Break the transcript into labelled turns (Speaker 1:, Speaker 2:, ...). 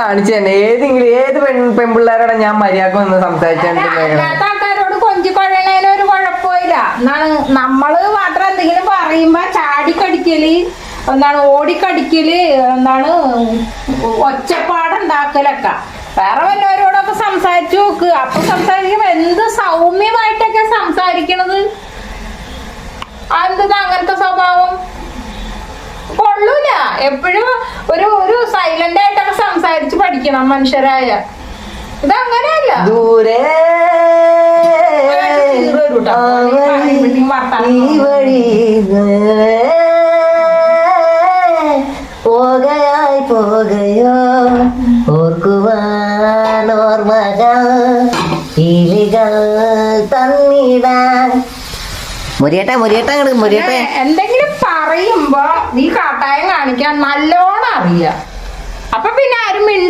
Speaker 1: കാണിച്ചു തന്നെ ഏത് പെൺപിള്ളേരോടെ ഞാൻ മര്യാദ വന്ന് സംസാരിച്ചോണ്ടിരുന്ന
Speaker 2: ആൾക്കാരോട് കൊഞ്ചി കൊഴണേന് ഒരു കുഴപ്പമില്ല. എന്താണ് നമ്മള് മാത്രം എന്തെങ്കിലും പറയുമ്പോ ചാടിക്കടിക്കല്, എന്താണ് ഓടിക്കടിക്കല്, എന്താണ് ഒച്ചപ്പാടുണ്ടാക്കലൊക്കെ. വേറെ വല്ലവരോടൊക്കെ സംസാരിച്ചു നോക്ക്. അപ്പൊ സംസാരിക്കുമ്പോ എന്ത് സൗമ്യമായിട്ടൊക്കെ സംസാരിക്കണത്. എന്താ അങ്ങനത്തെ സ്വഭാവം കൊള്ളൂല. എപ്പോഴും ഒരു സൈലന്റ് ആയിട്ടൊക്കെ സംസാരിച്ച് പഠിക്കണം മനുഷ്യരായ. ഇതങ്ങനെയല്ല.
Speaker 1: ദൂരെ പോകയായി പോകയോ ഓർക്കുവാൻ ഓർമ്മകൾ ഇലികൾ തന്നിടാൻ. മുരിയട്ടെ
Speaker 2: എന്തെങ്കിലും പറയുമ്പോ നീ കാട്ടായം കാണിക്കാൻ നല്ലോണം അറിയാം. അപ്പൊ പിന്നെ ആരും